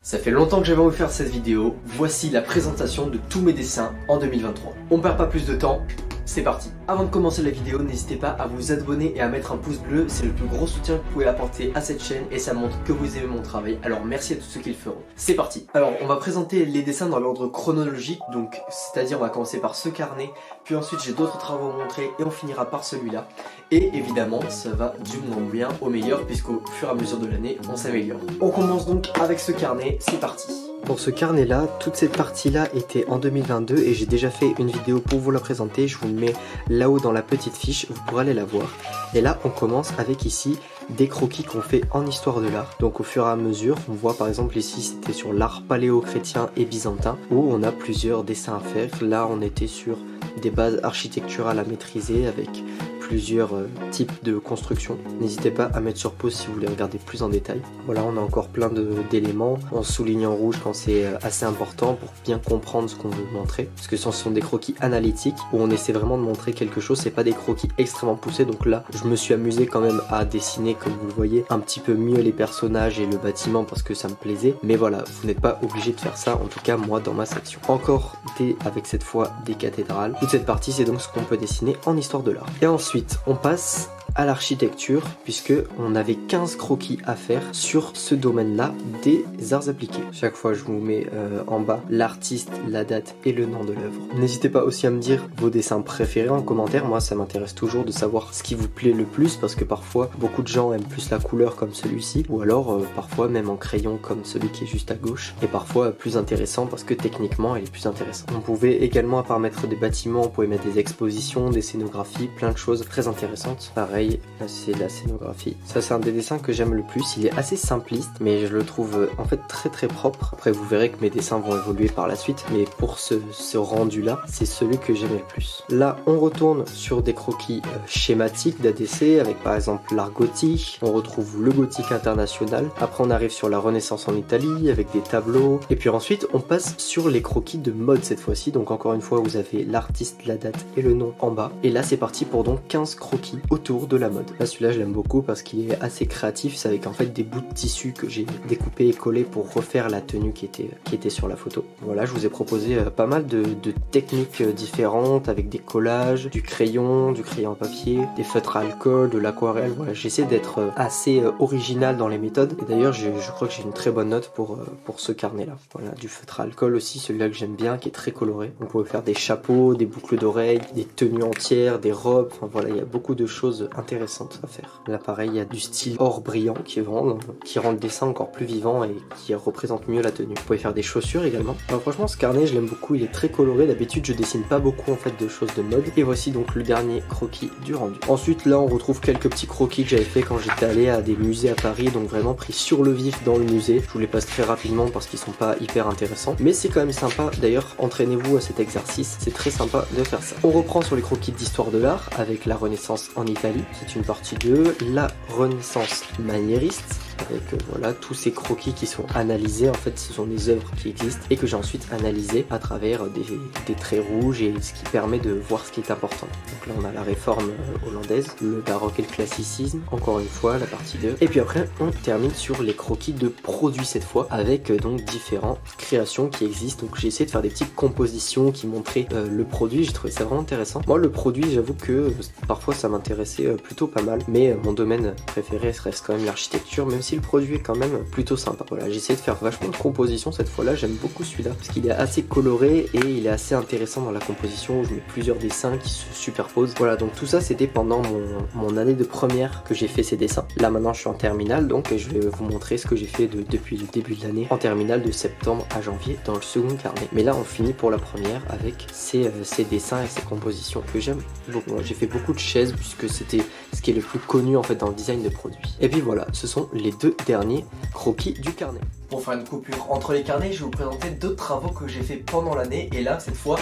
Ça fait longtemps que j'avais envie de faire cette vidéo, voici la présentation de tous mes dessins en 2023. On perd pas plus de temps, c'est parti. Avant de commencer la vidéo, n'hésitez pas à vous abonner et à mettre un pouce bleu, c'est le plus gros soutien que vous pouvez apporter à cette chaîne et ça montre que vous aimez mon travail, alors merci à tous ceux qui le feront. C'est parti. Alors on va présenter les dessins dans l'ordre chronologique, donc c'est-à-dire on va commencer par ce carnet, puis ensuite j'ai d'autres travaux à montrer et on finira par celui-là. Et évidemment ça va du moins bien au meilleur puisqu'au fur et à mesure de l'année on s'améliore. On commence donc avec ce carnet, c'est parti. Pour ce carnet là, toute cette partie là était en 2022 et j'ai déjà fait une vidéo pour vous la présenter, je vous le mets là-haut dans la petite fiche, vous pourrez aller la voir. Et là on commence avec ici des croquis qu'on fait en histoire de l'art. Donc au fur et à mesure, on voit par exemple ici c'était sur l'art paléo-chrétien et byzantin où on a plusieurs dessins à faire. Là on était sur des bases architecturales à maîtriser avec plusieurs types de construction. N'hésitez pas à mettre sur pause si vous voulez regarder plus en détail. Voilà, on a encore plein d'éléments. On souligne en rouge quand c'est assez important pour bien comprendre ce qu'on veut montrer. Parce que ce sont des croquis analytiques où on essaie vraiment de montrer quelque chose. C'est pas des croquis extrêmement poussés. Donc là, je me suis amusé quand même à dessiner, comme vous le voyez, un petit peu mieux les personnages et le bâtiment parce que ça me plaisait. Mais voilà, vous n'êtes pas obligé de faire ça. En tout cas, moi, dans ma section. Encore avec cette fois des cathédrales. Toute cette partie, c'est donc ce qu'on peut dessiner en histoire de l'art. Et ensuite, on passe à l'architecture puisque on avait 15 croquis à faire sur ce domaine là des arts appliqués. Chaque fois je vous mets en bas l'artiste, la date et le nom de l'œuvre. N'hésitez pas aussi à me dire vos dessins préférés en commentaire, moi ça m'intéresse toujours de savoir ce qui vous plaît le plus parce que parfois beaucoup de gens aiment plus la couleur comme celui-ci ou alors parfois même en crayon comme celui qui est juste à gauche et parfois plus intéressant parce que techniquement il est plus intéressant. On pouvait également à part mettre des bâtiments, on pouvait mettre des expositions, des scénographies, plein de choses très intéressantes. Pareil, là c'est la scénographie. Ça c'est un des dessins que j'aime le plus. Il est assez simpliste mais je le trouve en fait très propre. Après vous verrez que mes dessins vont évoluer par la suite. Mais pour ce rendu là, c'est celui que j'aimais le plus. Là on retourne sur des croquis schématiques d'ADC avec par exemple l'art gothique. On retrouve le gothique international. Après on arrive sur la Renaissance en Italie avec des tableaux. Et puis ensuite on passe sur les croquis de mode cette fois-ci. Donc encore une fois vous avez l'artiste, la date et le nom en bas. Et là c'est parti pour donc 15 croquis autour de la mode. Là celui-là je l'aime beaucoup parce qu'il est assez créatif, c'est avec en fait des bouts de tissu que j'ai découpé et collé pour refaire la tenue qui était sur la photo. Voilà, je vous ai proposé pas mal de techniques différentes avec des collages, du crayon à papier, des feutres à alcool, de l'aquarelle. Voilà, j'essaie d'être assez original dans les méthodes et d'ailleurs je crois que j'ai une très bonne note pour ce carnet là. Voilà, du feutre à alcool aussi, celui-là que j'aime bien qui est très coloré. On peut faire des chapeaux, des boucles d'oreilles, des tenues entières, des robes, enfin voilà, il y a beaucoup de choses intéressante à faire. Là pareil il y a du style or brillant qui rend le dessin encore plus vivant et qui représente mieux la tenue. Vous pouvez faire des chaussures également. Alors franchement ce carnet je l'aime beaucoup, il est très coloré. D'habitude je dessine pas beaucoup en fait de choses de mode. Et voici donc le dernier croquis du rendu. Ensuite là on retrouve quelques petits croquis que j'avais fait quand j'étais allé à des musées à Paris, donc vraiment pris sur le vif dans le musée. Je vous les passe très rapidement parce qu'ils sont pas hyper intéressants, mais c'est quand même sympa. D'ailleurs entraînez-vous à cet exercice, c'est très sympa de faire ça. On reprend sur les croquis d'histoire de l'art avec la Renaissance en Italie. C'est une partie 2, la Renaissance maniériste, avec voilà tous ces croquis qui sont analysés. En fait ce sont des œuvres qui existent et que j'ai ensuite analysées à travers des traits rouges et ce qui permet de voir ce qui est important. Donc là on a la réforme hollandaise, le baroque et le classicisme, encore une fois la partie 2. Et puis après on termine sur les croquis de produits cette fois avec donc différentes créations qui existent. Donc j'ai essayé de faire des petites compositions qui montraient le produit, j'ai trouvé ça vraiment intéressant. Moi le produit j'avoue que parfois ça m'intéressait plutôt pas mal, mais mon domaine préféré reste quand même l'architecture, même si le produit est quand même plutôt sympa. Voilà, j'ai essayé de faire vachement de composition cette fois-là, j'aime beaucoup celui-là parce qu'il est assez coloré et il est assez intéressant dans la composition où je mets plusieurs dessins qui se superposent. Voilà, donc tout ça c'était pendant mon année de première que j'ai fait ces dessins. Là maintenant je suis en terminale, donc je vais vous montrer ce que j'ai fait depuis le début de l'année en terminale de septembre à janvier dans le second carnet. Mais là on finit pour la première avec ces dessins et ces compositions que j'aime beaucoup. J'ai fait beaucoup de chaises puisque c'était ce qui est le plus connu en fait dans le design de produits. Et puis voilà, ce sont les deux derniers croquis du carnet. Pour faire une coupure entre les carnets, je vais vous présenter d'autres travaux que j'ai fait pendant l'année et là cette fois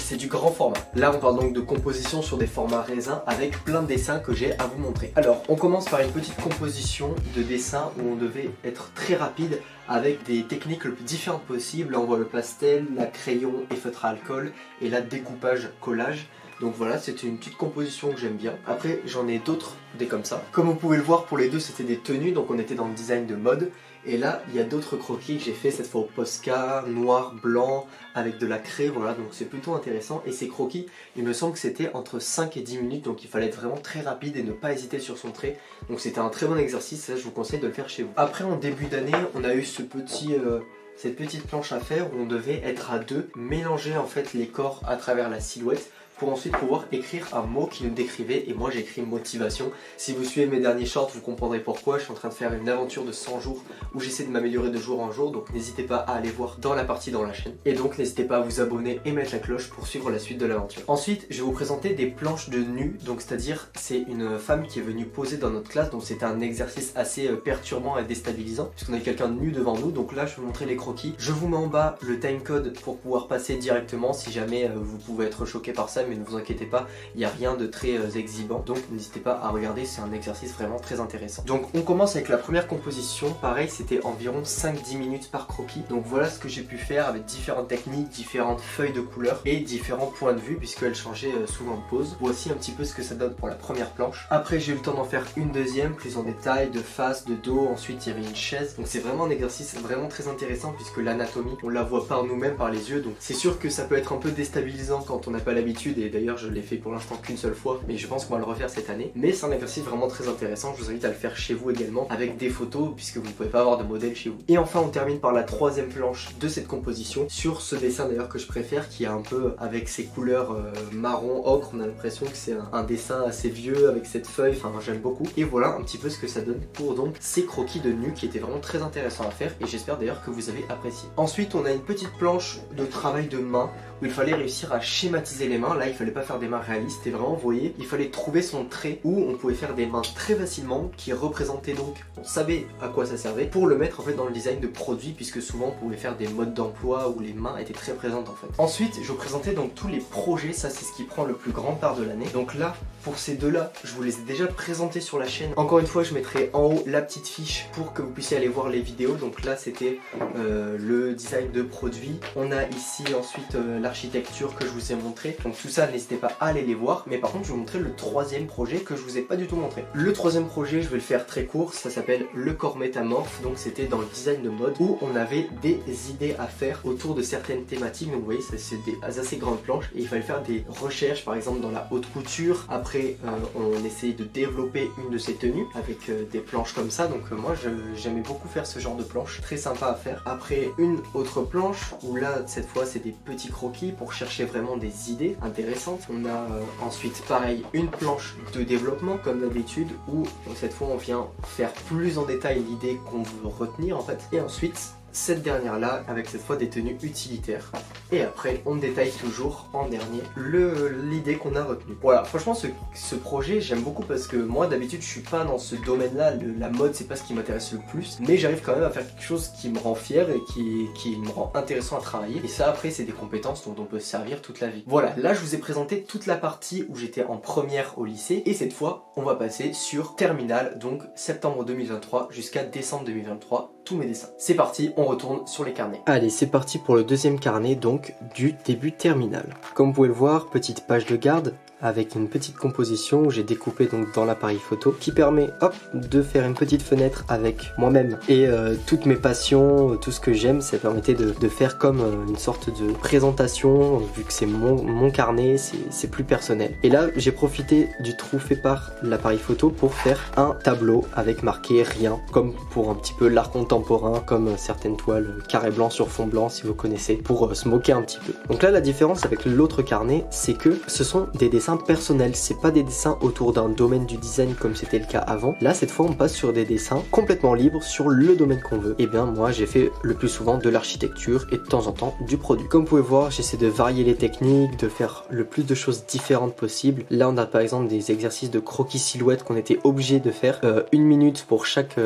c'est du grand format. Là on parle donc de composition sur des formats raisins avec plein de dessins que j'ai à vous montrer. Alors on commence par une petite composition de dessins où on devait être très rapide avec des techniques le plus différentes possibles. Là on voit le pastel, la crayon et feutre à alcool et là découpage, collage. Donc voilà, c'était une petite composition que j'aime bien. Après j'en ai d'autres, des comme ça. Comme vous pouvez le voir, pour les deux c'était des tenues, donc on était dans le design de mode. Et là, il y a d'autres croquis que j'ai fait cette fois au Posca, noir, blanc, avec de la craie, voilà, donc c'est plutôt intéressant. Et ces croquis, il me semble que c'était entre 5 et 10 minutes, donc il fallait être vraiment très rapide et ne pas hésiter sur son trait. Donc c'était un très bon exercice, ça je vous conseille de le faire chez vous. Après, en début d'année, on a eu cette petite planche à faire où on devait être à deux, mélanger en fait les corps à travers la silhouette, pour ensuite pouvoir écrire un mot qui nous décrivait, et moi j'ai écrit motivation. Si vous suivez mes derniers shorts, vous comprendrez pourquoi. Je suis en train de faire une aventure de 100 jours où j'essaie de m'améliorer de jour en jour, donc n'hésitez pas à aller voir dans la partie dans la chaîne. Et donc n'hésitez pas à vous abonner et mettre la cloche pour suivre la suite de l'aventure. Ensuite, je vais vous présenter des planches de nu, donc c'est-à-dire c'est une femme qui est venue poser dans notre classe, donc c'était un exercice assez perturbant et déstabilisant, puisqu'on a quelqu'un de nu devant nous. Donc là je vais vous montrer les croquis. Je vous mets en bas le timecode pour pouvoir passer directement si jamais vous pouvez être choqué par ça, mais ne vous inquiétez pas, il n'y a rien de très exhibant, donc n'hésitez pas à regarder, c'est un exercice vraiment très intéressant. Donc on commence avec la première composition, pareil c'était environ 5-10 minutes par croquis. Donc voilà ce que j'ai pu faire avec différentes techniques, différentes feuilles de couleurs et différents points de vue puisqu'elles changeaient souvent de pose. Voici un petit peu ce que ça donne pour la première planche. Après j'ai eu le temps d'en faire une deuxième, plus en détail, de face, de dos, ensuite il y avait une chaise. Donc c'est vraiment un exercice vraiment très intéressant puisque l'anatomie on la voit par nous-mêmes, par les yeux, donc c'est sûr que ça peut être un peu déstabilisant quand on n'a pas l'habitude, et d'ailleurs je l'ai fait pour l'instant qu'une seule fois, mais je pense qu'on va le refaire cette année. Mais c'est un exercice vraiment très intéressant, je vous invite à le faire chez vous également avec des photos puisque vous ne pouvez pas avoir de modèle chez vous. Et enfin on termine par la troisième planche de cette composition sur ce dessin d'ailleurs que je préfère, qui est un peu avec ses couleurs marron ocre. On a l'impression que c'est un dessin assez vieux avec cette feuille, enfin j'aime beaucoup. Et voilà un petit peu ce que ça donne pour donc ces croquis de nu qui étaient vraiment très intéressants à faire, et j'espère d'ailleurs que vous avez apprécié. Ensuite on a une petite planche de travail de main où il fallait réussir à schématiser les mains. Là il fallait pas faire des mains réalistes, et vraiment vous voyez il fallait trouver son trait où on pouvait faire des mains très facilement qui représentaient, donc on savait à quoi ça servait pour le mettre en fait dans le design de produit, puisque souvent on pouvait faire des modes d'emploi où les mains étaient très présentes en fait. Ensuite je vous présentais donc tous les projets, ça c'est ce qui prend le plus grand part de l'année. Donc là pour ces deux là je vous les ai déjà présentés sur la chaîne. Encore une fois je mettrai en haut la petite fiche pour que vous puissiez aller voir les vidéos. Donc là c'était le design de produit. On a ici ensuite l'architecture que je vous ai montré, donc tout ça n'hésitez pas à aller les voir. Mais par contre je vais vous montrer le troisième projet que je vous ai pas du tout montré. Le troisième projet je vais le faire très court, ça s'appelle le corps métamorphe. Donc c'était dans le design de mode où on avait des idées à faire autour de certaines thématiques. Donc vous voyez c'est des assez grandes planches et il fallait faire des recherches par exemple dans la haute couture. Après on essayait de développer une de ces tenues avec des planches comme ça. Donc moi j'aimais beaucoup faire ce genre de planche, très sympa à faire. Après une autre planche où là cette fois c'est des petits croquis pour chercher vraiment des idées intéressantes. On a ensuite pareil une planche de développement comme d'habitude où cette fois on vient faire plus en détail l'idée qu'on veut retenir en fait. Et ensuite cette dernière là avec cette fois des tenues utilitaires, et après on détaille toujours en dernier l'idée qu'on a retenue. Voilà, franchement ce projet j'aime beaucoup parce que moi d'habitude je suis pas dans ce domaine là, la mode c'est pas ce qui m'intéresse le plus, mais j'arrive quand même à faire quelque chose qui me rend fier et qui me rend intéressant à travailler, et ça après c'est des compétences dont on peut se servir toute la vie. Voilà, là je vous ai présenté toute la partie où j'étais en première au lycée, et cette fois on va passer sur terminale, donc septembre 2023 jusqu'à décembre 2023, tous mes dessins. C'est parti, on retourne sur les carnets. Allez, c'est parti pour le deuxième carnet donc du début terminal. Comme vous pouvez le voir, petite page de garde avec une petite composition où j'ai découpé donc dans l'appareil photo qui permet hop de faire une petite fenêtre avec moi-même et toutes mes passions, tout ce que j'aime. Ça permettait de faire comme une sorte de présentation, vu que c'est mon carnet, c'est plus personnel. Et là j'ai profité du trou fait par l'appareil photo pour faire un tableau avec marqué rien, comme pour un petit peu l'art contemporain, comme certaines toiles carré blanc sur fond blanc si vous connaissez, pour se moquer un petit peu. Donc là la différence avec l'autre carnet, c'est que ce sont des dessins personnels, c'est pas des dessins autour d'un domaine du design comme c'était le cas avant. Là cette fois on passe sur des dessins complètement libres sur le domaine qu'on veut. Et bien moi j'ai fait le plus souvent de l'architecture et de temps en temps du produit. Comme vous pouvez voir, j'essaie de varier les techniques, de faire le plus de choses différentes possibles. Là on a par exemple des exercices de croquis silhouette qu'on était obligé de faire 1 minute pour chaque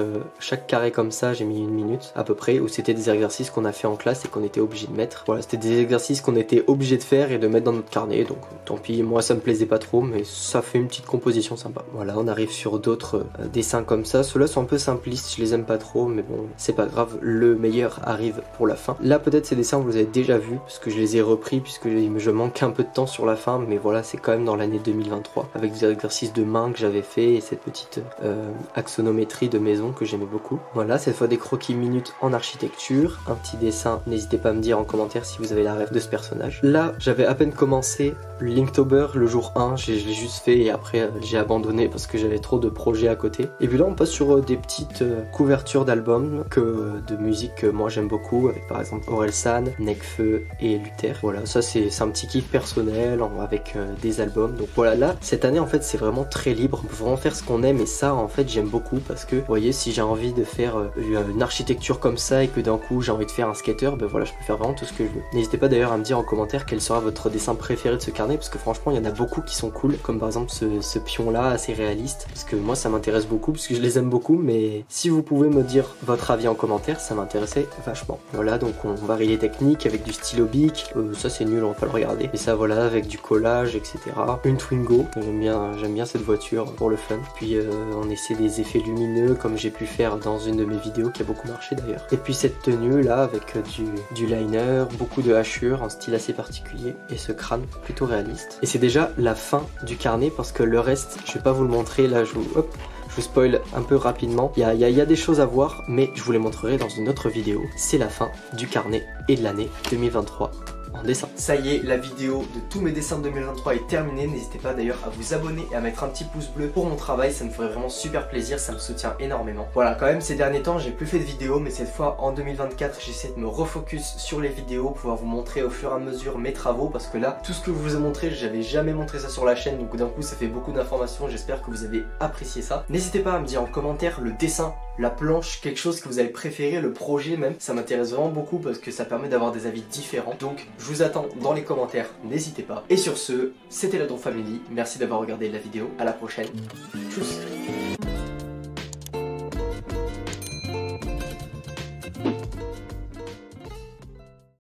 carré comme ça. J'ai mis 1 minute à peu près, où c'était des exercices qu'on a fait en classe et qu'on était obligé de mettre. Voilà, c'était des exercices qu'on était obligé de faire et de mettre dans notre carnet, donc tant pis, moi ça me plaisait plaisait pas trop, mais ça fait une petite composition sympa. Voilà, on arrive sur d'autres dessins comme ça. Ceux-là sont un peu simplistes, je les aime pas trop, mais bon, c'est pas grave, le meilleur arrive pour la fin. Là, peut-être ces dessins, vous les avez déjà vus, parce que je les ai repris, puisque je manque un peu de temps sur la fin, mais voilà, c'est quand même dans l'année 2023, avec des exercices de main que j'avais fait, et cette petite axonométrie de maison que j'aimais beaucoup. Voilà, cette fois des croquis minutes en architecture, un petit dessin, n'hésitez pas à me dire en commentaire si vous avez la rêve de ce personnage. Là, j'avais à peine commencé Linktober le jour 1, je l'ai juste fait et après j'ai abandonné parce que j'avais trop de projets à côté. Et puis là on passe sur des petites couvertures d'albums de musique que moi j'aime beaucoup, avec par exemple Orelsan, Nekfeu et Luther. Voilà, ça c'est un petit kiff personnel avec des albums. Donc voilà, là cette année en fait c'est vraiment très libre, on peut vraiment faire ce qu'on aime et ça en fait j'aime beaucoup parce que vous voyez, si j'ai envie de faire une architecture comme ça et que d'un coup j'ai envie de faire un skater, ben voilà, je peux faire vraiment tout ce que je veux. N'hésitez pas d'ailleurs à me dire en commentaire quel sera votre dessin préféré de ce carnet, parce que franchement il y en a beaucoup qui sont cool, comme par exemple ce pion là assez réaliste, parce que moi ça m'intéresse beaucoup, parce que je les aime beaucoup, mais si vous pouvez me dire votre avis en commentaire, ça m'intéressait vachement. Voilà, donc on varie les techniques avec du stylo bic, ça c'est nul, on va pas le regarder, et ça voilà, avec du collage, etc. Une Twingo, j'aime bien cette voiture pour le fun. Puis on essaie des effets lumineux comme j'ai pu faire dans une de mes vidéos qui a beaucoup marché d'ailleurs. Et puis cette tenue là avec du liner, beaucoup de hachures, un style assez particulier, et ce crâne plutôt réaliste. Et c'est déjà la fin du carnet parce que le reste, je vais pas vous le montrer, là je vous spoil un peu rapidement. Il y a des choses à voir, mais je vous les montrerai dans une autre vidéo. C'est la fin du carnet et de l'année 2023. En dessin. Ça y est, la vidéo de tous mes dessins de 2023 est terminée. N'hésitez pas d'ailleurs à vous abonner et à mettre un petit pouce bleu pour mon travail, ça me ferait vraiment super plaisir, ça me soutient énormément. Voilà, quand même ces derniers temps j'ai plus fait de vidéos, mais cette fois en 2024 j'essaie de me refocus sur les vidéos, pouvoir vous montrer au fur et à mesure mes travaux, parce que là tout ce que je vous ai montré, j'avais jamais montré ça sur la chaîne, donc d'un coup ça fait beaucoup d'informations, j'espère que vous avez apprécié ça. N'hésitez pas à me dire en commentaire le dessin, la planche, quelque chose que vous avez préféré, le projet même, ça m'intéresse vraiment beaucoup parce que ça permet d'avoir des avis différents. Donc je vous attends dans les commentaires, n'hésitez pas. Et sur ce, c'était la Donf Family, merci d'avoir regardé la vidéo, à la prochaine. Tchuss.